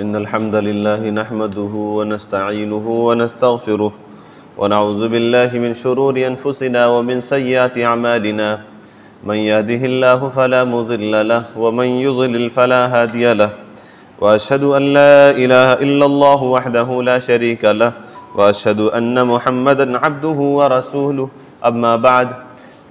इन्नल हम्दलिल्लाहि नहमदुहु व नस्तईनुहु व नस्तगफिरुह व नऊज़ु बिल्लाहि मिन शुरूरि अनफुसिना व मिन सय्यिआति अमालिना मन यहदिहिल्लाहु फला मुज़िल्ल लहु व मन युज़लिल फला हादिय लहु व अशहदु अन ला इलाहा इल्लल्लाहु वहदहु ला शरीका लहु व अशहदु अन्न मुहम्मदन अब्दुहु व रसूलुहु अम्मा बअद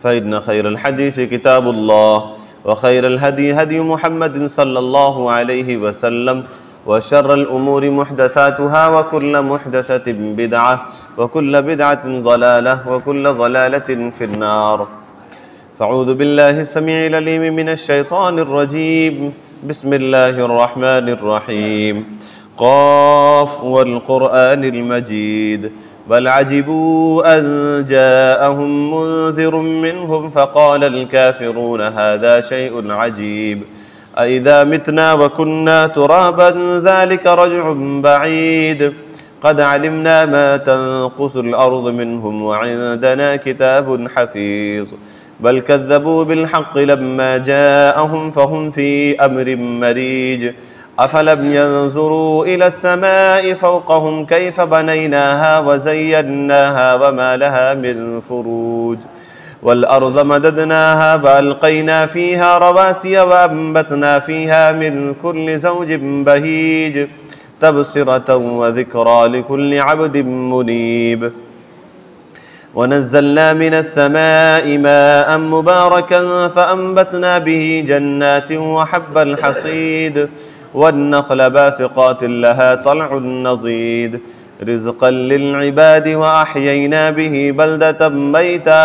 फ़इन्न खैरल हदीस किताबुल्लाह व खैरल हदी हदी मुहम्मदिन सल्लल्लाहु अलैहि वसल्लम व शर्रल उमूरि मुहदसातुहा व कुल्ल मुहदसतिन बिदअह व कुल्ल बिदअतिन ज़लालह व कुल्ल ज़लालतिन फिन्नार। फ़अऊज़ु बिल्लाहि समीइल अलीम मिनश शैतानिर रजीम। बिस्मिल्लाहिर रहमानिर रहीम। क़ाफ़ वल क़ुरआनिल मजीद बल अजिबू अन जाअहुम मुन्ज़िरुम मिनहुम फ़क़ालल काफ़िरून हाज़ा शैउन अजीब अइज़ा मितना व कुन्ना तुराबन ज़ालिका रज्उन बईद क़द अलिमना मा तनक़ुसुल अर्ज़ु मिनहुम व इंदना किताबुन हफ़ीज़ बल कज़्ज़बू बिलहक़्क़ि लम्मा जाअहुम फ़हुम फ़ी अम्रिन मरीज अफ़लम यंज़ुरू इलस समाइ फ़ौक़हुम कैफ़ बनैनाहा व ज़य्यन्नाहा व मा लहा मिन फ़ुरूज वल अर्ज़ मददनाहा व अलक़ैना फ़ीहा रवासिय व अंबतना फ़ीहा मिन कुल्लि ज़ौजिन बहीज तबसिरतन व ज़िक्रा लिकुल्लि अब्दिन मुनीब व नज़्ज़लना मिनस समाइ माअन मुबारकन फ़अंबतना बिही जन्नातिन व हब्बल हसीद वन्नख़्ल बासिक़ातिन लहा तलउन नज़ीद रिज़्क़न लिलइबादि व अह्यैना बिही बल्दतन मैता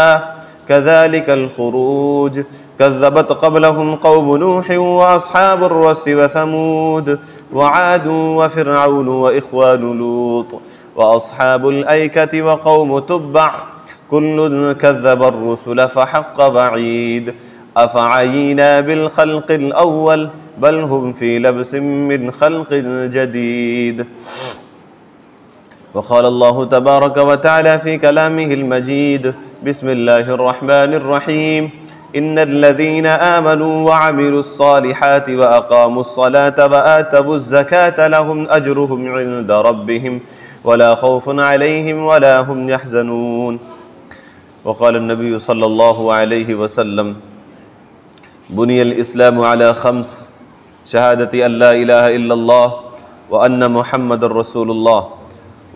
कज़ालिकल ख़ुरूज कज़्ज़बत क़ब्लहुम क़ौमु नूह व अस्हाबुर रस्स व समूद व आद व फ़िरऔन व इख़्वानु लूत व अस्हाबुल ऐकति व क़ौमु तुब्बअ कुल्लुन कज़्ज़बर रुसुल फ़हक़्क़ वईद अफ़अयीना बिलख़ल्क़िल अव्वल बल हुम फ़ी लब्सिन मिन ख़ल्क़िन जदीद। वक़ाल अल्लाहु तबारक व तआला फ़ी कलामिहिल मजीद बिस्मिल्लाहिर रहमानिर रहीम इन्नल्लज़ीना आमनू व अमिलुस्सालिहाति व अक़ामुस्सलाता व आतवुज़्ज़काता लहुम अज्रुहुम इन्द रब्बिहिम व ला ख़ौफ़ुन अलैहिम व ला हुम यहज़नून। वक़ाल अन्नबी सल्लल्लाहु अलैहि वसल्लम बुनियल इस्लामु अला ख़म्स शहादति अल्ला इलाहा इल्लल्लाह व अन्न मुहम्मदुर रसूलुल्लाह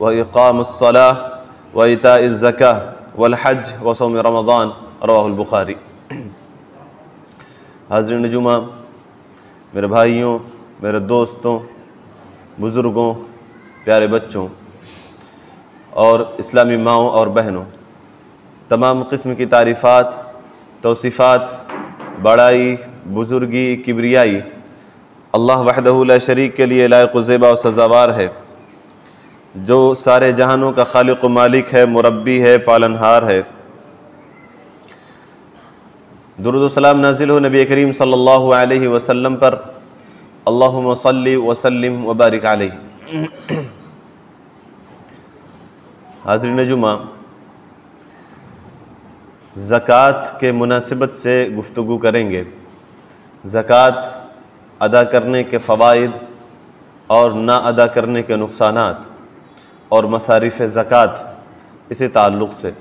व इक़ामुस्सलाह व इताइज़ ज़काह वल हज व सौम रमज़ान रवाहुल बुखारी। हाज़रीन जुमा, मेरे भाइयों, मेरे दोस्तों, बुज़ुर्गों, प्यारे बच्चों और इस्लामी माओं और बहनों, तमाम किस्म की तारीफ़ात, तौसीफ़ात, बड़ाई, बुज़ुर्गी, किब्रियाई अल्लाह वहदहु ला शरीक के लिए लायक़ ज़ेबा और सज़ावार है, जो सारे जहानों का खालिक़ व मालिक है, मुरब्बी है, पालनहार है। दुरूद व सलाम नाज़िल हो नबी करीम सल्लल्लाहु अलैहि वसल्लम पर। अल्लाहुम्मा सल्लि व सल्लिम व बारिक अलैहि। हाज़रीन जुमा, ज़कात के मुनासिबत से गुफ्तगू करेंगे। ज़कात अदा करने के फ़वाइद और ना अदा करने के नुक़सानात और मसारिफ़ ज़कात इसी ताल्लुक़ से।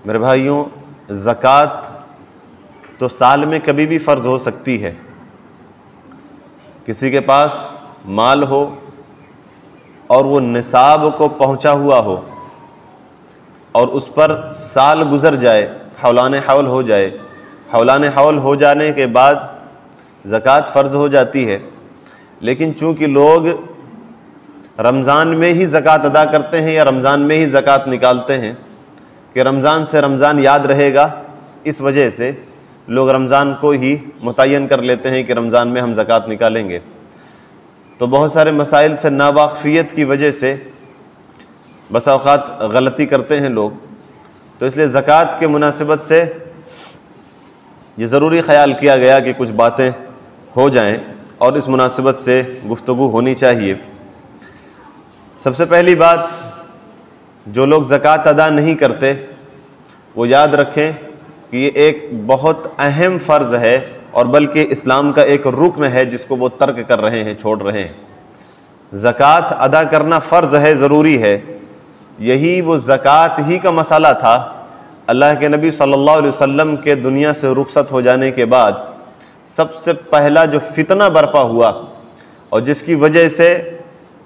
मेरे भाइयों, ज़कात तो साल में कभी भी फ़र्ज़ हो सकती है। किसी के पास माल हो और वो निसाब को पहुँचा हुआ हो और उस पर साल गुज़र जाए, हौलान हौल हो जाए, हौलान हौल हो जाने के बाद ज़कात फ़र्ज़ हो जाती है। लेकिन चूँकि लोग रमज़ान में ही ज़कात अदा करते हैं या रमज़ान में ही ज़कात निकालते हैं कि रमज़ान से रमज़ान याद रहेगा, इस वजह से लोग रमज़ान को ही मुतय्यन कर लेते हैं कि रमज़ान में हम ज़कात निकालेंगे। तो बहुत सारे मसाइल से नावाक़फ़ियत की वजह से बसा औक़ात गलती करते हैं लोग। तो इसलिए ज़कात के मुनासिबत से ये ज़रूरी ख़याल किया गया कि कुछ बातें हो जाएं और इस मुनासिबत से गुफ्तगू होनी चाहिए। सबसे पहली बात, जो लोग ज़कात अदा नहीं करते वो याद रखें कि ये एक बहुत अहम फ़र्ज़ है और बल्कि इस्लाम का एक रुकन है जिसको वो तर्क कर रहे हैं, छोड़ रहे हैं। ज़कात अदा करना फ़र्ज़ है, ज़रूरी है। यही वो ज़कात ही का मसाला था अल्लाह के नबी सल्लल्लाहु अलैहि वसल्लम के दुनिया से रुखसत हो जाने के बाद सबसे पहला जो फितना बरपा हुआ और जिसकी वजह से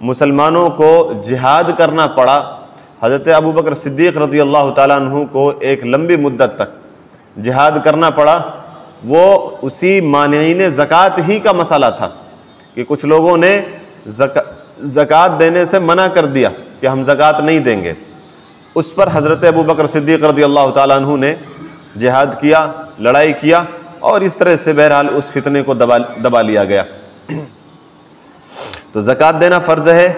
मुसलमानों को जिहाद करना पड़ा। हज़रत अबू बकर सिद्दीक़ रज़ियल्लाहु ताला अन्हु को एक लंबी मुद्दत तक जिहाद करना पड़ा, वो उसी मानिईन ज़कात ही का मसाला था कि कुछ लोगों ने ज़कात देने से मना कर दिया कि हम ज़कात नहीं देंगे। उस पर हज़रत अबू बकर सिद्दीक़ रज़ियल्लाहु ताला अन्हु ने जिहाद किया, लड़ाई किया और इस तरह से बहरहाल उस फितने को दबा लिया गया। तो ज़कात देना फ़र्ज़ है,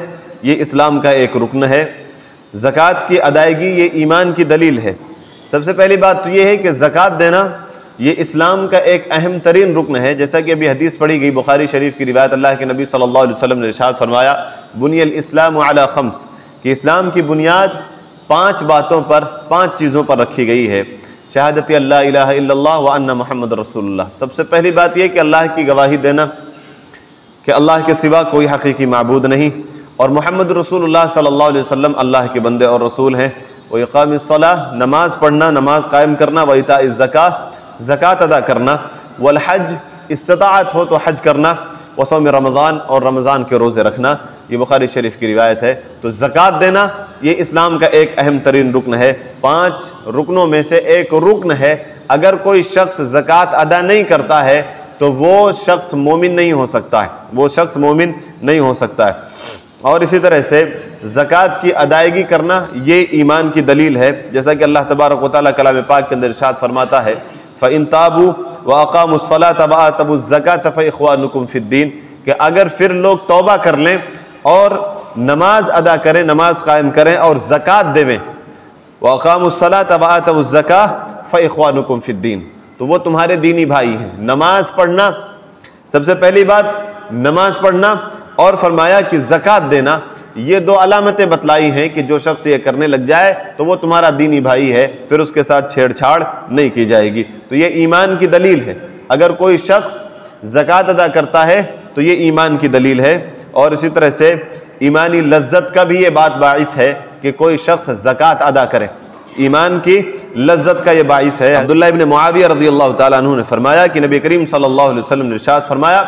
ये इस्लाम का एक रुकन है। ज़कात की अदायगी ये ईमान की दलील है। सबसे पहली बात तो ये है कि ज़कात देना ये इस्लाम का एक अहम तरीन रुकन है। जैसा कि अभी हदीस पढ़ी गई बुखारी शरीफ की रिवायत, अल्लाह के नबी सल्लल्लाहु अलैहि वसल्लम ने इरशाद फरमाया, बुनियल इस्लाम अला खम्स, कि इस्लाम की बुनियाद 5 बातों पर, 5 चीज़ों पर रखी गई है। शहादत अल्ला इलाहा इल्लल्लाह व अन्ना मुहम्मद रसूलुल्लाह, सबसे पहली बात यह कि अल्लाह की गवाही देना कि अल्लाह के सिवा कोई हकीकी माबूद नहीं और मोहम्मद रसूलुल्लाह सल्लल्लाहु अलैहि वसल्लम अल्लाह के बंदे और रसूल हैं। व इक़ामिस्सलाह, नमाज पढ़ना, नमाज कायम करना। व इताइज़ ज़कात, ज़कात अदा करना। वल हज, इस्तिताअत हो तो हज करना। व सौम रमज़ान, और रमज़ान के रोज़े रखना। ये बुखारी शरीफ की रिवायत है। तो ज़कात देना ये इस्लाम का एक अहम तरीन रुकन है। 5 रुकनों में से एक रुकन है। अगर कोई शख्स ज़कात अदा नहीं करता है तो वो शख्स मोमिन नहीं हो सकता है, वो शख्स मोमिन नहीं हो सकता है। और इसी तरह से ज़कात की अदायगी करना ये ईमान की दलील है। जैसा कि अल्लाह तबारक व तआला कलाम पाक के अंदर इरशाद फरमाता है, फ़इन ताबू व अक़ामुस्सलात व आतवुज़्ज़कात फ़इख़्वानुकुम फ़िद्दीन, कि अगर फिर लोग तौबा कर लें और नमाज अदा करें, नमाज कायम करें और ज़कात देवें, व अक़ामुस्सलात व आतवुज़्ज़कात फ़इख़्वानुकुम फ़िद्दीन, तो वो तुम्हारे दीनी भाई हैं। नमाज पढ़ना, सबसे पहली बात नमाज पढ़ना, और फरमाया कि ज़कात देना, ये 2 अलामतें बतलाई हैं कि जो शख्स ये करने लग जाए तो वो तुम्हारा दीनी भाई है, फिर उसके साथ छेड़छाड़ नहीं की जाएगी। तो ये ईमान की दलील है। अगर कोई शख्स ज़कात अदा करता है तो ये ईमान की दलील है। और इसी तरह से ईमानी लज्जत का भी ये बात बाइस है कि कोई शख्स ज़कात अदा करे, ईमान की लज्जत का ये बाइस है। अब्दुल्लाह इब्न मुआविया रज़ियल्लाहु ताला अन्हु ने फरमाया कि नबी करीम सल्लल्लाहु अलैहि वसल्लम ने इरशाद फरमाया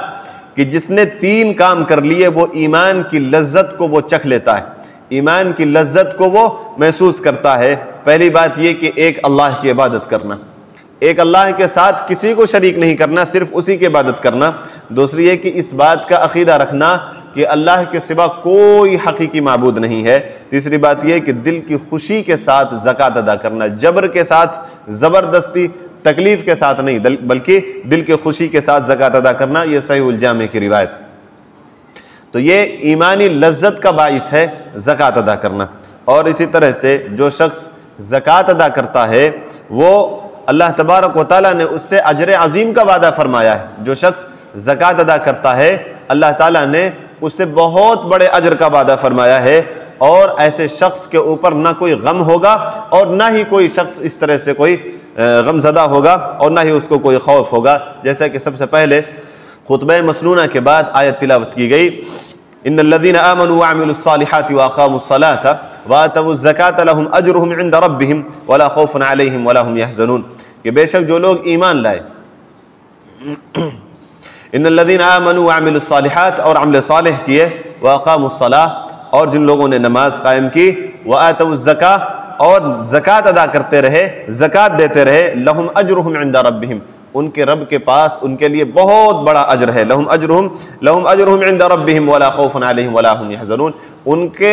कि जिसने 3 काम कर लिए वो ईमान की लज्जत को वो चख लेता है, ईमान की लज्जत को वो महसूस करता है। पहली बात ये कि एक अल्लाह की इबादत करना, एक अल्लाह के साथ किसी को शरीक नहीं करना, सिर्फ उसी की इबादत करना। दूसरी है कि इस बात का अकीदा रखना कि अल्लाह के सिवा कोई हकीकी माबूद नहीं है। तीसरी बात यह कि दिल की खुशी के साथ ज़कात अदा करना, जबर के साथ, ज़बरदस्ती, तकलीफ के साथ नहीं, बल्कि दिल के खुशी के साथ ज़कात अदा करना। यह सहीहुल जामे की रिवायत। तो ये ईमानी लज्जत का बाइस है ज़कात अदा करना। और इसी तरह से जो शख्स ज़कात अदा करता है वो अल्लाह तबारक व तआला ने उससे अजर अजीम का वादा फरमाया है। जो शख्स ज़कात अदा करता है अल्लाह ताला ने उससे बहुत बड़े अजर का वादा फरमाया है। और ऐसे शख्स के ऊपर ना कोई गम होगा और ना ही कोई शख्स इस तरह से कोई गमज़दा होगा और ना ही उसको कोई खौफ होगा। जैसा कि सबसे पहले खुतबा मसनूना के बाद आयत तिलावत की गई, इन्नल्लज़ीना आमनू व अमिलुस्सालिहाति व अक़ामुस्सलाता व आतवुज़्ज़काता लहुम अजरुहुम इंद रब्बिहिम वला खौफुन अलैहिम वला हुम यहज़नून, कि बेशक जो लोग ईमान लाए, इन्नल्लज़ीना आमनू व अमिलुस्सालिहात, और अमल सालिह किए, व अक़ामुस्सलाह, और जिन लोगों ने नमाज कायम की, व आतवुज़्ज़काह, और ज़कात अदा करते रहे, ज़कात देते रहे, लहुम अजरुहुम इंद रब्बिहिम, उनके रब के पास उनके लिए बहुत बड़ा अजर है। लहुम अजरुहुम इंद रब्बिहिम वला खौफुन अलैहिम वला हुम यहज़नून, उनके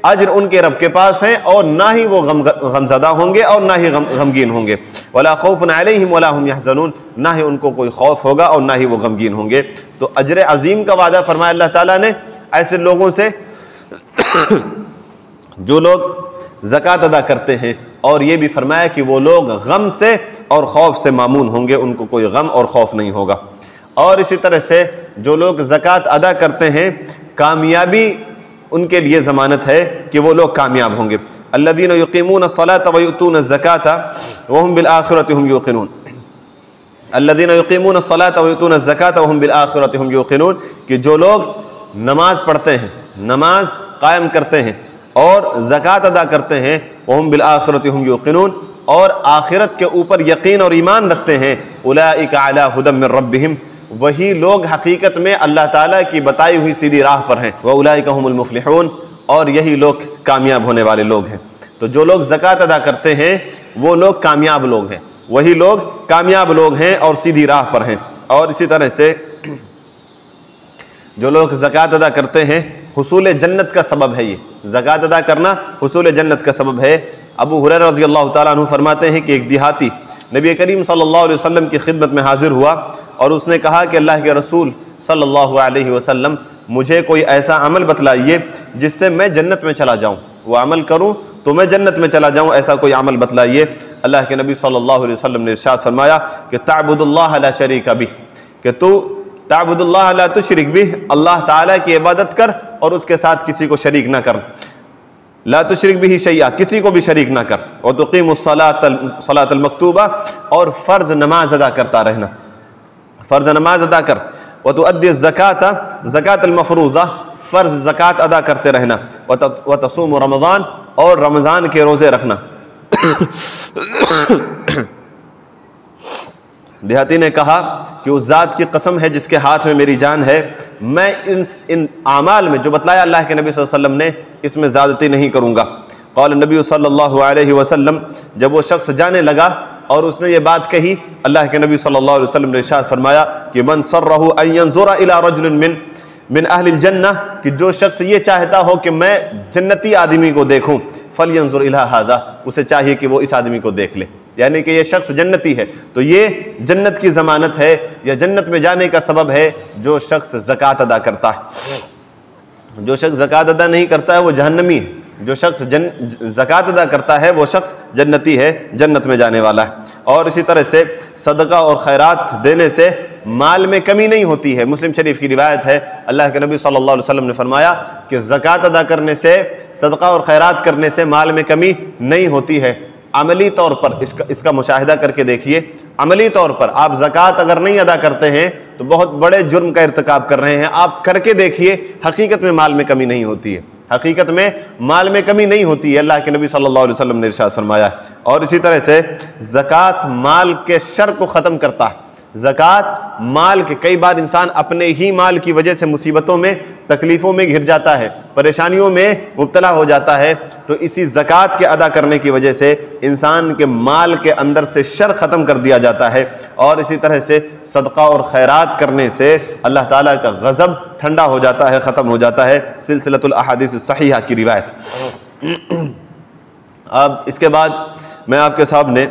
अजर उनके रब के पास हैं और ना ही वो गमज़दा होंगे और ना ही गमगीन होंगे। वला खौफुन अलैहिम वला हुम यहज़नून, ना ही उनको कोई खौफ होगा और ना ही वो गमगीन होंगे। तो अजर अजीम का वादा फरमाया अल्लाह ताला ने ऐसे लोगों से जो लोग ज़कात अदा करते हैं, और ये भी फरमाया कि वो लोग गम से और खौफ से मामून होंगे, उनको कोई गम और खौफ नहीं होगा। और इसी तरह से जो लोग ज़कात अदा करते हैं कामयाबी उनके लिए ज़मानत है कि वो लोग कामयाब होंगे। अल्लज़ीना युक़ीमून अस्सलाता व युतून ज़काता व हुम बिल आखिरति हुम यूक़िनून, अल्लज़ीना युक़ीमून अस्सलाता व युतून अज़्ज़काता व हुम बिल आखिरति हुम यूक़िनून, कि जो लोग नमाज पढ़ते हैं, नमाज कायम करते हैं और ज़कात अदा करते हैं, व हुम बिल आखिरति हुम यूक़िनून, और आखिरत के ऊपर यकीन और ईमान रखते हैं, उलाइका अला हुदम मिन रब्बिहिम, वही लोग हकीकत में अल्लाह ताला की बताई हुई सीधी राह पर हैं, व उलाइका हुमुल मुफ़्लिहून, और यही लोग कामयाब होने वाले लोग हैं। तो जो लोग ज़कात अदा करते हैं वो लोग कामयाब लोग हैं, वही लोग कामयाब लोग हैं और सीधी राह पर हैं। और इसी तरह से जो लोग ज़कात अदा करते हैं, हुसूल जन्नत का सबब है, ये ज़कात अदा करना हुसूल जन्नत का सबब है। अबू हुरैरा रज़ियल्लाहु ताला अन्हु फरमाते हैं कि एक देहाती नबी करीम सल्लल्लाहु अलैहि वसल्लम की खिदमत में हाजिर हुआ और उसने कहा कि अल्लाह के रसूल सल्लल्लाहु अलैहि वसल्लम, मुझे कोई ऐसा अमल बतलाइए जिससे मैं जन्नत में चला जाऊं, वो अमल करूं तो मैं जन्नत में चला जाऊं, ऐसा कोई अमल बतलाइए। अल्लाह के नबी सल्लल्लाहु अलैहि वसल्लम ने इरशाद फरमाया कि तअबुदुल्लाह ला शरीका बिह, कि तू तअबुदुल्लाह ला तुशरिक बिह, अल्लाह ताला की इबादत कर और उसके साथ किसी को शरीक ना कर, ला तुशरिक बिही शैया, किसी को भी शरीक ना कर, और तुकीमुस सलातल मकतूबा, और फ़र्ज नमाज अदा करता रहना, फ़र्ज नमाज अदा कर, व तुअद्दी ज़काता ज़कातल मफ़रूज़ा, फ़र्ज ज़कात अदा करते रहना, व तसूम रमज़ान, और रमज़ान के रोज़े रखना। देहाती ने कहा कि उस ज़ात की कसम है जिसके हाथ में मेरी जान है, मैं इन आमाल में जो बतलाया अल्लाह के नबी सल्लल्लाहु अलैहि वसल्लम ने, इसमें ज़्यादती नहीं करूँगा। क़ाल नबी सल्लल्लाहु अलैहि वसल्लम, जब वो शख्स जाने लगा और उसने ये बात कही, अल्लाह के नबी सल्लल्लाहु अलैहि वसल्लम ने इरशाद फरमाया कि मन सर्रहु अन यंज़ुरा इला रजुलिन मिन अहलिल जन्नह, कि जो शख्स ये चाहता हो कि मैं जन्नती आदमी को देखूं, फलयंजुर इला हादा, उसे चाहिए कि वो इस आदमी को देख ले, यानी कि ये शख्स जन्नती है तो ये जन्नत की ज़मानत है या जन्नत में जाने का सबब है जो शख्स ज़कात अदा करता है। जो शख्स ज़कात अदा नहीं करता है वो जहन्नमी है, जो शख्स ज़कात अदा करता है वो शख्स जन्नती है, जन्नत में जाने वाला है। और इसी तरह से सदका और खैरात देने से माल में कमी नहीं होती है। मुस्लिम शरीफ की रिवायत है, अल्लाह के नबी सल्लल्लाहु अलैहि वसल्लम ने फरमाया कि ज़कात अदा करने से, सदका और खैरात करने से माल में कमी नहीं होती है। अमली तौर पर इसका मुशाहिदा करके देखिए, अमली तौर पर आप ज़कात अगर नहीं अदा करते हैं तो बहुत बड़े जुर्म का इर्तिकाब कर रहे हैं। आप करके देखिए, हकीकत में माल में कमी नहीं होती है, हकीकत में माल में कमी नहीं होती है, अल्लाह के नबी सल्लल्लाहु अलैहि वसल्लम ने इरशाद फरमाया। और इसी तरह से ज़कात माल के शर को ख़त्म करता है। ज़कात माल के, कई बार इंसान अपने ही माल की वजह से मुसीबतों में, तकलीफ़ों में घिर जाता है, परेशानियों में मुब्तला हो जाता है, तो इसी ज़कात के अदा करने की वजह से इंसान के माल के अंदर से शर ख़त्म कर दिया जाता है। और इसी तरह से सदका और खैरात करने से अल्लाह ताला का गज़ब ठंडा हो जाता है, ख़त्म हो जाता है। सिलसिलतुल अहादीस सहीहा की रिवायत। अब इसके बाद मैं आपके सामने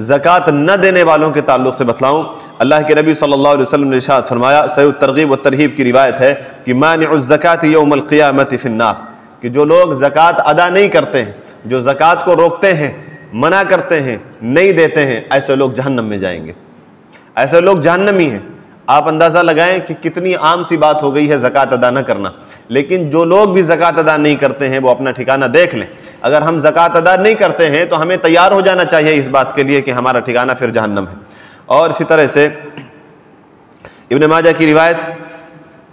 ज़कात न देने वालों के ताल्लुक़ से बतलाऊँ। अल्लाह के नबी सल्लल्लाहु अलैहि वसल्लम ने इरशाद फरमाया, सही तरगीब व तरहीब की रिवायत है कि मानिउज़ ज़कात यौमल क़ियामति फ़िन्नार, कि जो लोग ज़कात अदा नहीं करते हैं, जो ज़कात को रोकते हैं, मना करते हैं, नहीं देते हैं, ऐसे लोग जहन्नम में जाएंगे, ऐसे लोग जहन्नमी हैं। आप अंदाज़ा लगाएं कि कितनी आम सी बात हो गई है ज़कात अदा न करना। लेकिन जो लोग भी ज़कात अदा नहीं करते हैं वो अपना ठिकाना देख लें। अगर हम ज़कात अदा नहीं करते हैं तो हमें तैयार हो जाना चाहिए इस बात के लिए कि हमारा ठिकाना फिर जहन्नम है। और इसी तरह से इब्न माजा की रिवायत,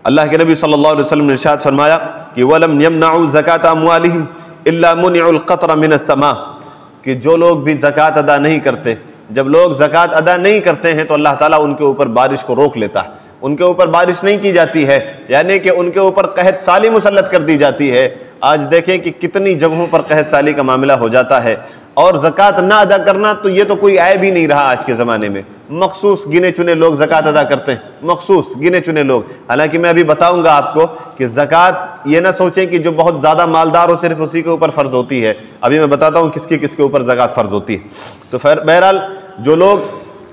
अल्लाह के नबी सल्लल्लाहु अलैहि वसल्लम ने इरशाद फरमाया कि वलम यमनउ ज़कात अमवालिहिम इल्ला मुनिउल क़त्र मिनस समा, कि जो लोग भी ज़कात अदा नहीं करते, जब लोग ज़कात अदा नहीं करते हैं तो अल्लाह ताला उनके ऊपर बारिश को रोक लेता है, उनके ऊपर बारिश नहीं की जाती है, यानी कि उनके ऊपर कहत साली मुसल्लत कर दी जाती है। आज देखें कि कितनी जगहों पर कहत साली का मामला हो जाता है। और ज़कात ना अदा करना तो ये तो कोई ऐब ही नहीं रहा आज के ज़माने में। मखसूस गिने चुने लोग ज़कात अदा करते हैं, मखसूस गिने चुने लोग। हालांकि मैं अभी बताऊंगा आपको कि ज़कात, ये ना सोचें कि जो बहुत ज़्यादा मालदार हो सिर्फ उसी के ऊपर फ़र्ज़ होती है। अभी मैं बताता हूँ किसके किसके ऊपर ज़कात फ़र्ज़ होती है। तो बहरहाल जो लोग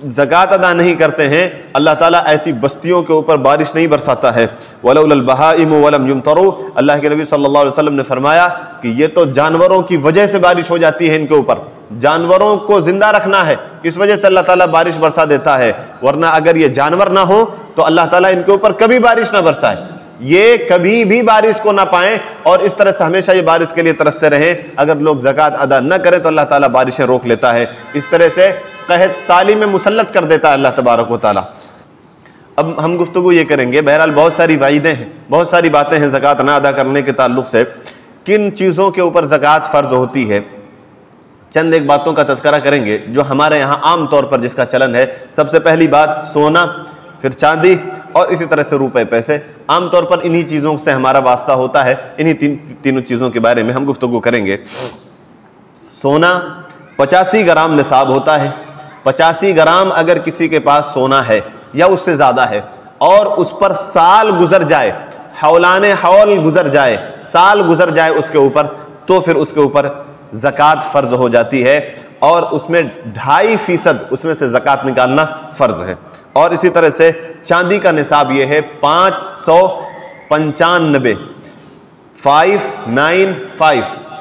ज़कात अदा नहीं करते हैं, अल्लाह ताला ऐसी बस्तियों के ऊपर बारिश नहीं बरसाता है। वलौलल बहाइम वलम युमतरू, अल्लाह के नबी सल्लल्लाहु अलैहि वसल्लम ने फरमाया कि ये तो जानवरों की वजह से बारिश हो जाती है इनके ऊपर, जानवरों को जिंदा रखना है, इस वजह से अल्लाह ताला बारिश बरसा देता है। वरना अगर ये जानवर ना हो तो अल्लाह ताला इनके ऊपर कभी बारिश ना बरसाए, ये कभी भी बारिश को ना पाएं और इस तरह से हमेशा ये बारिश के लिए तरसते रहें। अगर लोग ज़कात अदा न करें तो अल्लाह ताला बारिशें रोक लेता है। इस तरह से कहत साली में मुसल्लत कर देता है अल्लाह तबारक व तआला। अब हम गुफ्तगू ये करेंगे, बहरहाल बहुत सारी वाइदें हैं, बहुत सारी बातें हैं ज़कात ना अदा करने के ताल्लुक से, किन चीज़ों के ऊपर ज़कात फ़र्ज होती है। चंद एक बातों का तज़किरा करेंगे जो हमारे यहाँ आम तौर पर जिसका चलन है। सबसे पहली बात सोना, फिर चांदी और इसी तरह से रुपए पैसे। आम तौर पर इन्हीं चीज़ों से हमारा वास्ता होता है, इन्हीं तीनों चीज़ों के बारे में हम गुफ्तगू करेंगे। सोना 85 ग्राम निसाब होता है। 85 ग्राम अगर किसी के पास सोना है या उससे ज़्यादा है और उस पर साल गुजर जाए, हौलाने हौल गुजर जाए, साल गुजर जाए उसके ऊपर, तो फिर उसके ऊपर ज़कात फ़र्ज हो जाती है और उसमें 2.5% उसमें से ज़कात निकालना फ़र्ज है। और इसी तरह से चांदी का निसाब यह है 595,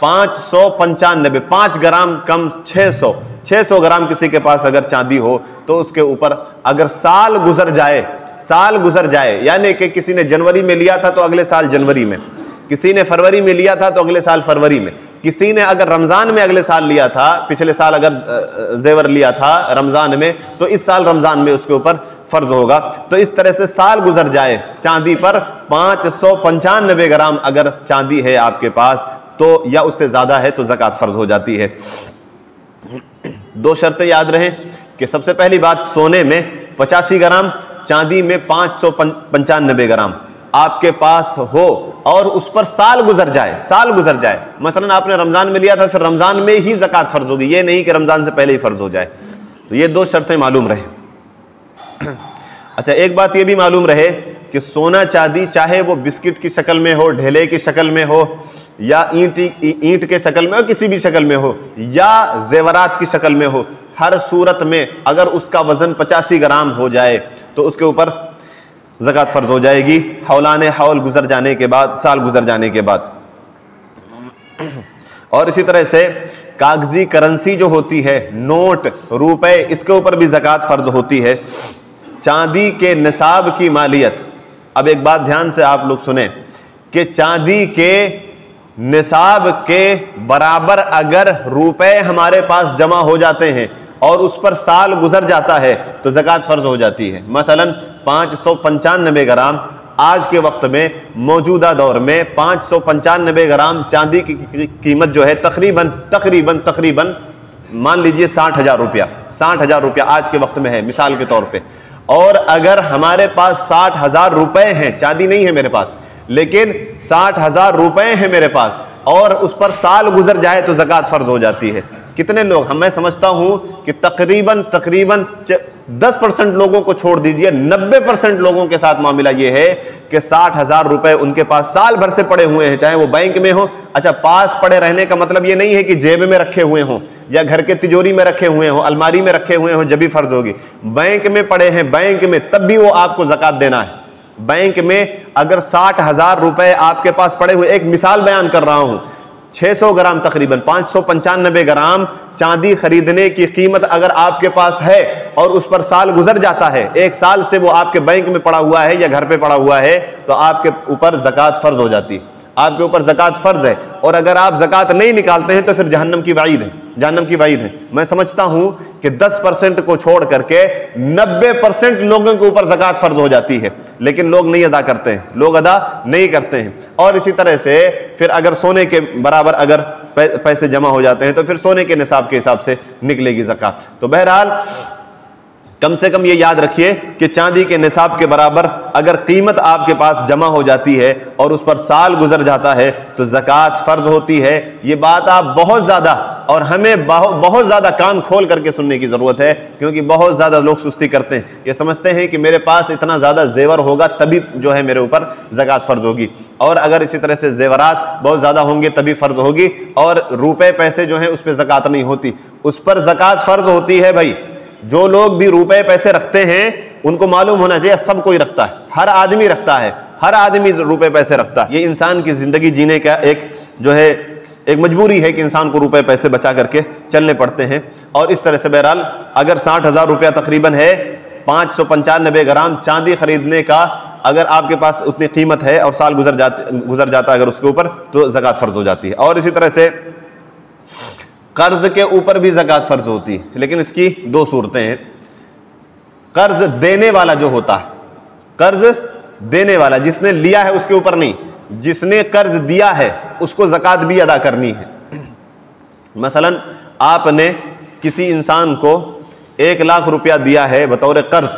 595, 5 ग्राम कम 600 ग्राम किसी के पास अगर चांदी हो तो उसके ऊपर अगर साल गुजर जाए, यानी कि किसी ने जनवरी में लिया था तो अगले साल जनवरी में, किसी ने फरवरी में लिया था तो अगले साल फरवरी में, किसी ने अगर रमज़ान में अगले साल लिया था, पिछले साल अगर जेवर लिया था रमज़ान में तो इस साल रमज़ान में उसके ऊपर फ़र्ज होगा। तो इस तरह से साल गुजर जाए चांदी पर 595 ग्राम अगर चांदी है आपके पास तो या उससे ज़्यादा है तो ज़कात फ़र्ज हो जाती है। 2 शर्तें याद रहें कि सबसे पहली बात, सोने में 85 ग्राम, चांदी में 595 ग्राम आपके पास हो और उस पर साल गुजर जाए। मसलन आपने रमज़ान में लिया था, फिर रमज़ान में ही ज़कात फ़र्ज होगी, ये नहीं कि रमज़ान से पहले ही फ़र्ज हो जाए। तो ये 2 शर्तें मालूम रहे। अच्छा, एक बात ये भी मालूम रहे कि सोना चांदी चाहे वो बिस्किट की शक्ल में हो, ढेले की शक्ल में हो, या ईंट के शक्ल में हो, किसी भी शक्ल में हो, या जेवरात की शक्ल में हो, हर सूरत में अगर उसका वजन 85 ग्राम हो जाए तो उसके ऊपर ज़कात फ़र्ज हो जाएगी हौलाने हौल गुजर जाने के बाद, साल गुजर जाने के बाद। और इसी तरह से कागजी करेंसी जो होती है, नोट, रुपए, इसके ऊपर भी ज़कात फ़र्ज होती है। चांदी के निसाब की मालियत, अब एक बात ध्यान से आप लोग सुने कि चांदी के निसाब के बराबर अगर रुपए हमारे पास जमा हो जाते हैं और उस पर साल गुजर जाता है तो ज़कात फ़र्ज हो जाती है। मसलन 595 ग्राम, आज के वक्त में मौजूदा दौर में 595 ग्राम चांदी की कीमत जो है तकरीबन मान लीजिए 60,000 रुपया, 60,000 रुपया आज के वक्त में है मिसाल के तौर पे। और अगर हमारे पास 60,000 रुपए हैं, चांदी नहीं है मेरे पास, लेकिन 60,000 रुपए हैं मेरे पास और उस पर साल गुजर जाए तो ज़कात फ़र्ज हो जाती है। कितने लोग, मैं समझता हूं कि तकरीबन 10% लोगों को छोड़ दीजिए, 90% लोगों के साथ मामला यह है कि 60,000 रुपए उनके पास साल भर से पड़े हुए हैं, चाहे वो बैंक में हो। अच्छा, पास पड़े रहने का मतलब ये नहीं है कि जेब में रखे हुए हों या घर के तिजोरी में रखे हुए हों, अलमारी में रखे हुए हों, जब भी फ़र्ज होगी। बैंक में पड़े हैं, बैंक में, तब भी वो आपको ज़कात देना है। बैंक में अगर 60,000 रुपए आपके पास पड़े हुए, एक मिसाल बयान कर रहा हूं, 600 ग्राम तकरीबन 595 ग्राम चांदी खरीदने की कीमत अगर आपके पास है और उस पर साल गुजर जाता है, 1 साल से वो आपके बैंक में पड़ा हुआ है या घर पे पड़ा हुआ है, तो आपके ऊपर ज़कात फ़र्ज हो जाती है, आपके ऊपर ज़कात फ़र्ज है। और अगर आप ज़कात नहीं निकालते हैं तो फिर जहन्नम की वाइद है। मैं समझता हूं कि 10% को छोड़ करके 90% लोगों के ऊपर ज़कात फ़र्ज हो जाती है, लेकिन लोग नहीं अदा करते हैं, और इसी तरह से फिर अगर सोने के बराबर अगर पैसे जमा हो जाते हैं तो फिर सोने के निसाब के हिसाब से निकलेगी ज़कात। तो बहरहाल कम से कम ये याद रखिए कि चांदी के निसाब के बराबर अगर कीमत आपके पास जमा हो जाती है और उस पर साल गुजर जाता है तो ज़कात फ़र्ज होती है। ये बात आप बहुत ज़्यादा, और हमें बहुत ज़्यादा कान खोल करके सुनने की ज़रूरत है, क्योंकि बहुत ज़्यादा लोग सुस्ती करते हैं। ये समझते हैं कि मेरे पास इतना ज़्यादा जेवर होगा तभी जो है मेरे ऊपर ज़कात फ़र्ज होगी, और अगर इसी तरह से जेवरात बहुत ज़्यादा होंगे तभी फ़र्ज होगी, और रुपए पैसे जो हैं उस पर ज़कात नहीं होती। उस पर ज़कात फ़र्ज होती है भाई। जो लोग भी रुपए पैसे रखते हैं उनको मालूम होना चाहिए सब कोई रखता है, हर आदमी रखता है, हर आदमी रुपए पैसे रखता है। ये इंसान की जिंदगी जीने का एक जो है एक मजबूरी है कि इंसान को रुपए पैसे बचा करके चलने पड़ते हैं। और इस तरह से बहरहाल अगर 60,000 रुपया तकरीबन है, 595 ग्राम चांदी खरीदने का अगर आपके पास उतनी कीमत है और साल गुजर जाता है अगर उसके ऊपर, तो ज़कात फ़र्ज हो जाती है। और इसी तरह से कर्ज के ऊपर भी ज़कात फर्ज होती है, लेकिन इसकी दो सूरतें हैं। कर्ज देने वाला जो होता है, कर्ज देने वाला जिसने लिया है उसके ऊपर नहीं, जिसने कर्ज दिया है उसको ज़कात भी अदा करनी है। मसलन आपने किसी इंसान को 1 लाख रुपया दिया है बतौर कर्ज,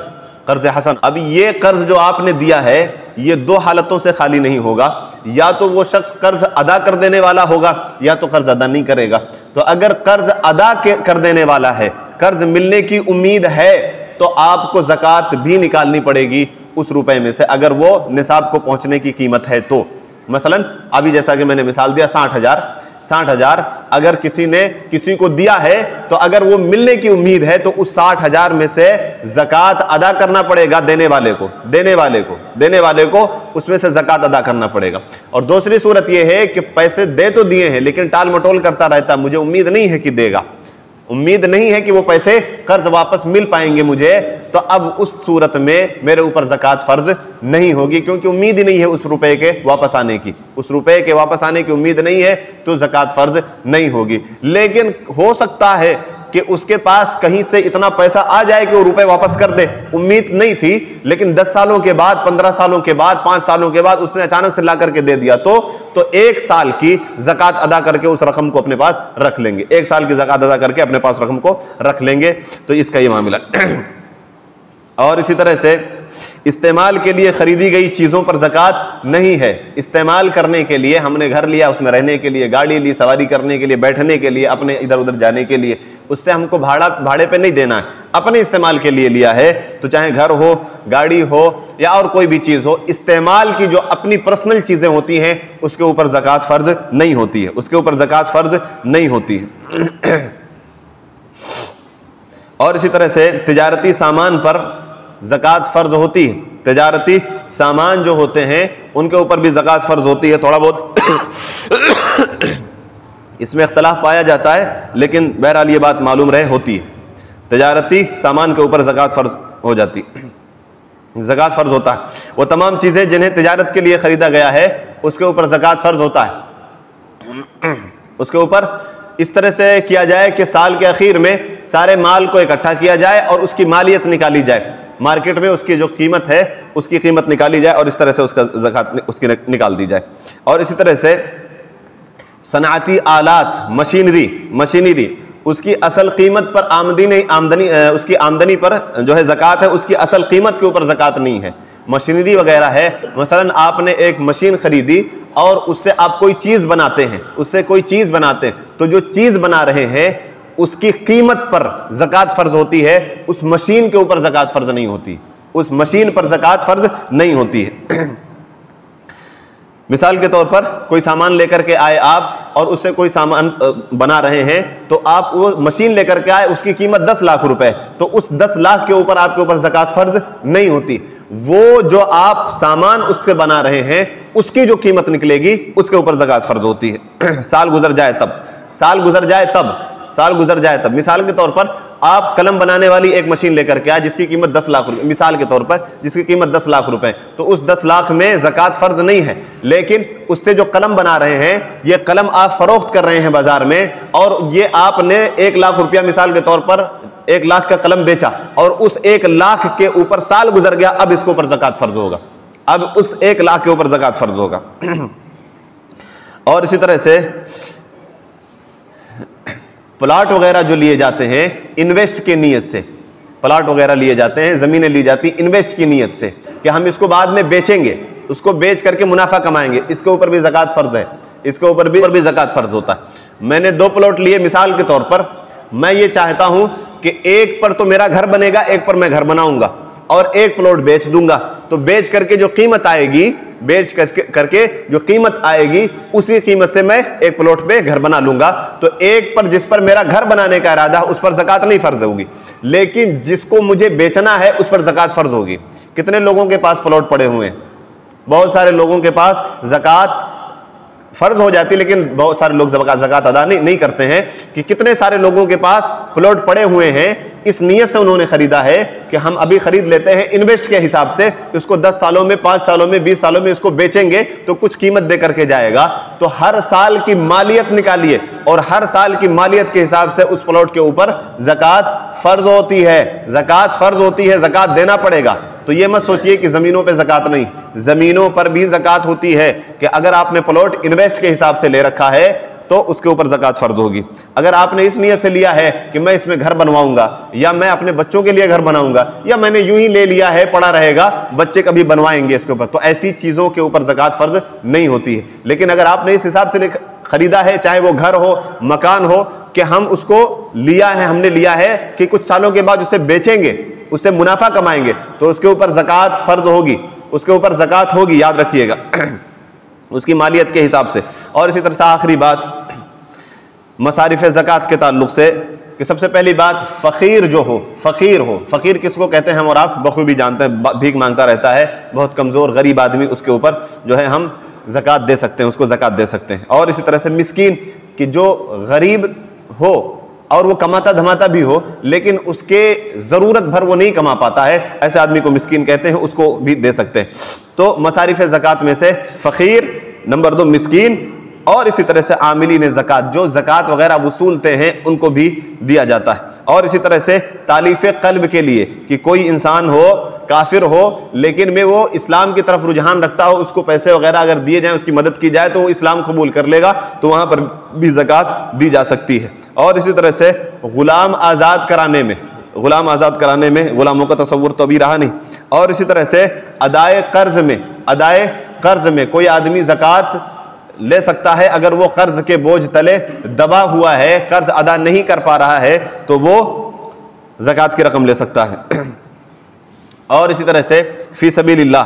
कर्ज हसन। अब ये कर्ज जो आपने दिया है ये दो हालतों से खाली नहीं होगा, या तो वो शख्स कर्ज अदा कर देने वाला होगा या तो कर्ज अदा नहीं करेगा। तो अगर कर्ज अदा कर देने वाला है, कर्ज मिलने की उम्मीद है, तो आपको ज़कात भी निकालनी पड़ेगी उस रुपए में से, अगर वो निसाब को पहुंचने की कीमत है तो। मसलन अभी जैसा कि मैंने मिसाल दिया 60,000 अगर किसी ने किसी को दिया है, तो अगर वो मिलने की उम्मीद है तो उस 60,000 में से ज़कात अदा करना पड़ेगा देने वाले को उसमें से ज़कात अदा करना पड़ेगा। और दूसरी सूरत यह है कि पैसे दे तो दिए हैं लेकिन टाल मटोल करता रहता, मुझे उम्मीद नहीं है कि देगा, उम्मीद नहीं है कि वो पैसे कर्ज वापस मिल पाएंगे मुझे, तो अब उस सूरत में मेरे ऊपर ज़कात फर्ज नहीं होगी, क्योंकि उम्मीद ही नहीं है उस रुपए के वापस आने की, उस रुपए के वापस आने की उम्मीद नहीं है, तो ज़कात फर्ज नहीं होगी। लेकिन हो सकता है कि उसके पास कहीं से इतना पैसा आ जाए कि वो रुपए वापस कर दे, उम्मीद नहीं थी, लेकिन 10 सालों के बाद, 15 सालों के बाद, 5 सालों के बाद उसने अचानक से ला करके दे दिया, तो 1 साल की ज़कात अदा करके उस रकम को अपने पास रख लेंगे, 1 साल की ज़कात अदा करके अपने पास रकम को रख लेंगे। तो इसका ये मामला। और इसी तरह से इस्तेमाल के लिए खरीदी गई चीज़ों पर ज़कात नहीं है। इस्तेमाल करने के लिए हमने घर लिया, उसमें रहने के लिए, गाड़ी ली, सवारी करने के लिए, बैठने के लिए, अपने इधर उधर जाने के लिए, उससे हमको भाड़े पे नहीं देना है, अपने इस्तेमाल के लिए लिया है, तो चाहे घर हो, गाड़ी हो या और कोई भी चीज़ हो, इस्तेमाल की जो अपनी पर्सनल चीज़ें होती हैं उसके ऊपर ज़कात फ़र्ज नहीं होती है, उसके ऊपर ज़कात फ़र्ज नहीं होती है। और इसी तरह से तिजारती सामान पर ज़कात फ़र्ज होती है, तिजारती सामान जो होते हैं उनके ऊपर भी ज़कात फ़र्ज होती है। थोड़ा बहुत इसमें इख्तलाफ पाया जाता है, लेकिन बहरहाल ये बात मालूम रहे होती है, तिजारती सामान के ऊपर ज़कात फ़र्ज हो जाती, ज़कात फ़र्ज होता है। वो तमाम चीज़ें जिन्हें तिजारत के लिए ख़रीदा गया है उसके ऊपर ज़कात फ़र्ज होता है। उसके ऊपर इस तरह से किया जाए कि साल के आखिर में सारे माल को इकट्ठा किया जाए और उसकी मालियत निकाली जाए, मार्केट में उसकी जो कीमत है उसकी कीमत निकाली जाए और इस तरह से उसका ज़कात उसकी निकाल दी जाए। और इसी तरह से सनाती आलात, मशीनरी उसकी असल कीमत पर आमदनी उसकी आमदनी पर जो है ज़कात है, उसकी असल कीमत के ऊपर ज़कात नहीं है। मशीनरी वगैरह है, मसलन आपने एक मशीन खरीदी और उससे आप कोई चीज़ बनाते हैं, तो जो चीज़ बना रहे हैं उसकी कीमत पर ज़कात फ़र्ज होती है, उस मशीन के ऊपर ज़कात फ़र्ज नहीं होती, उस मशीन पर ज़कात फ़र्ज नहीं होती है। मिसाल के तौर पर कोई सामान लेकर के आए आप और उससे कोई सामान बना रहे हैं, तो आप वो मशीन लेकर के आए, उसकी कीमत 10 लाख रुपए, तो उस 10 लाख के ऊपर आपके ऊपर ज़कात फ़र्ज नहीं होती। वो जो आप सामान उससे बना रहे हैं उसकी जो कीमत निकलेगी उसके ऊपर ज़कात फ़र्ज होती है। साल गुजर जाए तब मिसाल के तौर पर आप कलम बनाने वाली एक मशीन लेकर के आए जिसकी कीमत 10 लाख रुपए, मिसाल के तौर पर जिसकी कीमत 10 लाख रुपए, तो उस 10 लाख में ज़कात फ़र्ज नहीं है, लेकिन उससे जो कलम बना रहे हैं, ये कलम आप फरोख्त कर रहे हैं बाजार में, और ये आपने 1 लाख रुपया मिसाल के तौर पर 1 लाख का कलम बेचा और उस 1 लाख के ऊपर साल गुजर गया, अब इसके ऊपर ज़कात फ़र्ज होगा, अब उस 1 लाख के ऊपर ज़कात फ़र्ज होगा। और इसी तरह से प्लाट वगैरह जो लिए जाते हैं इन्वेस्ट की नीयत से, प्लाट वगैरह लिए जाते हैं, ज़मीनें ली जाती इन्वेस्ट की नीयत से कि हम इसको बाद में बेचेंगे, उसको बेच करके मुनाफा कमाएंगे, इसके ऊपर भी ज़कात फ़र्ज है, इसके ऊपर भी ज़कात फ़र्ज होता है। मैंने 2 प्लॉट लिए मिसाल के तौर पर, मैं ये चाहता हूं कि एक पर तो मेरा घर बनेगा, एक पर मैं घर बनाऊंगा और एक प्लॉट बेच दूंगा, तो बेच करके जो कीमत आएगी, बेच करके जो कीमत आएगी उसी कीमत से मैं एक प्लॉट पे घर बना लूंगा। तो एक पर जिस पर मेरा घर बनाने का इरादा उस पर ज़कात नहीं फ़र्ज होगी, लेकिन जिसको मुझे बेचना है उस पर ज़कात फ़र्ज होगी। कितने लोगों के पास प्लॉट पड़े हुए हैं? बहुत सारे लोगों के पास ज़कात फ़र्ज हो जाती है, लेकिन बहुत सारे लोग ज़कात अदा नहीं करते हैं। कि कितने सारे लोगों के पास प्लॉट पड़े हुए हैं इस नीयत से उन्होंने खरीदा है कि हम अभी खरीद लेते हैं इन्वेस्ट के हिसाब से, इसको 10 सालों में, 5 सालों में, 20 सालों में इसको बेचेंगे तो कुछ कीमत दे करके जाएगा। तो हर साल की मालियत निकालिए और हर साल की मालियत के हिसाब से उस प्लॉट के ऊपर ज़कात फर्ज होती है, ज़कात फर्ज होती है, ज़कात देना पड़ेगा। तो ये मत सोचिए कि ज़मीनों पे ज़कात नहीं, ज़मीनों पर भी ज़कात होती है कि अगर आपने प्लॉट इन्वेस्ट के हिसाब से ले रखा है तो उसके ऊपर ज़कात फर्ज होगी। अगर आपने इस नियत से लिया है कि मैं इसमें घर बनवाऊंगा या मैं अपने बच्चों के लिए घर बनाऊंगा या मैंने यूं ही ले लिया है पड़ा रहेगा, बच्चे कभी बनवाएंगे इसके ऊपर, तो ऐसी चीज़ों के ऊपर ज़कात फर्ज नहीं होती है। लेकिन अगर आपने इस हिसाब से खरीदा है, चाहे वो घर हो, मकान हो, कि हम उसको लिया है, हमने लिया है कि कुछ सालों के बाद उसे बेचेंगे, उससे मुनाफा कमाएंगे, तो उसके ऊपर ज़कात फर्ज होगी, उसके ऊपर ज़कात होगी, याद रखिएगा उसकी मालियत के हिसाब से। और इसी तरह से आखिरी बात मसारिफ ज़कात के ताल्लुक से कि सबसे पहली बात, फ़कीर जो हो, फ़कीर किसको कहते हैं हम और आप बखूबी जानते हैं, भीख मांगता रहता है, बहुत कमज़ोर गरीब आदमी, उसके ऊपर जो है हम ज़कात दे सकते हैं, उसको ज़कात दे सकते हैं। और इसी तरह से मिस्कीन कि जो गरीब हो और वो कमाता धमाता भी हो लेकिन उसके ज़रूरत भर वो नहीं कमा पाता है, ऐसे आदमी को मिस्कीन कहते हैं, उसको भी दे सकते हैं। तो मसारिफ ज़कात में से फ़कीर, नंबर 2 मिस्कीन, और इसी तरह से आमिलीन ज़कात, जो ज़कात वगैरह वसूलते हैं उनको भी दिया जाता है। और इसी तरह से तालीफ़ क़ल्ब के लिए कि कोई इंसान हो, काफिर हो, लेकिन में वो इस्लाम की तरफ रुझान रखता हो, उसको पैसे वगैरह अगर दिए जाएं, उसकी मदद की जाए तो वो इस्लाम कबूल कर लेगा, तो वहाँ पर भी ज़कात दी जा सकती है। और इसी तरह से ग़ुलाम आज़ाद कराने में, ग़ुलामों का तसव्वुर तो अभी रहा नहीं। और इसी तरह से अदाए कर्ज़ में कोई आदमी ज़कात ले सकता है अगर वो कर्ज के बोझ तले दबा हुआ है, कर्ज अदा नहीं कर पा रहा है, तो वो ज़कात की रकम ले सकता है। और इसी तरह से फी सबीलिल्लाह,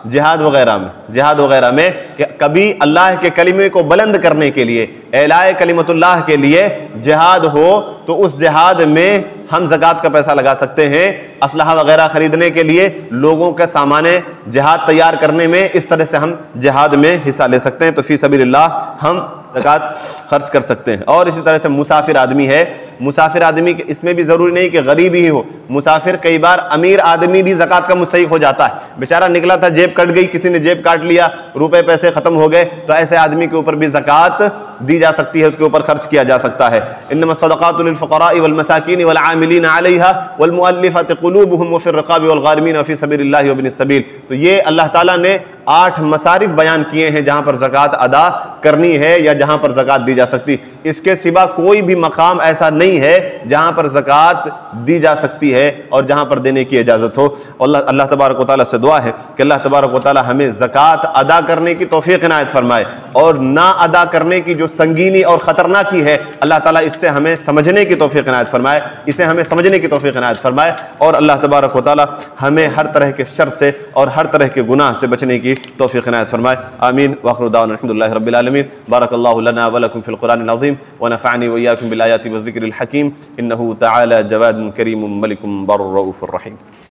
जिहाद वगैरह में कि कभी अल्लाह के कलिमे को बुलंद करने के लिए, एलाए कलिमतुल्लाह के लिए जिहाद हो, तो उस जिहाद में हम ज़कात का पैसा लगा सकते हैं। असलहा वगैरह खरीदने के लिए, लोगों के सामाने जिहाद तैयार करने में, इस तरह से हम जिहाद में हिस्सा ले सकते हैं। तो फी सबीलिल्लाह हम ज़कात खर्च कर सकते हैं। और इसी तरह से मुसाफिर आदमी है, मुसाफिर आदमी इसमें भी ज़रूरी नहीं कि गरीब ही हो, मुसाफिर कई बार अमीर आदमी भी ज़कात का मुस्तहिक हो जाता है। बेचारा निकला था, जेब कट गई, किसी ने जेब काट लिया, रुपए पैसे ख़त्म हो गए, तो ऐसे आदमी के ऊपर भी ज़कात दी जा सकती है, उसके ऊपर खर्च किया जा सकता है। इन्नमा सदक़ातु लिल फ़ुक़राइ वल मसाकीन वल आमिलीन अलैहा वल मुअल्लिफ़ति क़ुलूबुहुम व फ़िर रिक़ाबि वल गारिमीन फ़ी सबीलिल्लाहि व इब्निस सबील। तो ये अल्लाह ताला ने 8 मसारिफ बयान किए हैं जहां पर ज़कात अदा करनी है या जहां पर ज़कात दी जा सकती। इसके सिवा कोई भी मकाम ऐसा नहीं है जहां पर ज़कात दी जा सकती है और जहां पर देने की इजाज़त हो। अल्लाह तबारक व तआला से दुआ है कि अल्लाह तबारक व तआला हमें ज़कात अदा करने की तौफ़ीक़ इनायत फरमाए, और ना अदा करने की जो संगीनी और ख़तरनाकी है, अल्लाह ताला इससे हमें समझने की तौफ़ीक़ इनायत फरमाए, इसे हमें समझने की तौफ़ीक़ इनायत फरमाए। और अल्लाह तबारक व तआला हमें हर तरह के शर से और हर तरह के गुनाह से बचने की तौफ़ीक़ इनायत फरमाए। आमीन। व आखिरु दाअवाना अल्हम्दुलिल्लाहि रब्बिल आलमीन। बारकल्लाहु लना व लकुम फ़िल क़ुरआनिल अज़ीम व नफ़अनी व इय्याकुम बिल आयाति व ज़िक्रिल हकीम। इन्नहु तआला जवादुन करीमुम मलिकुम बर्रुफ़ुर रहीम।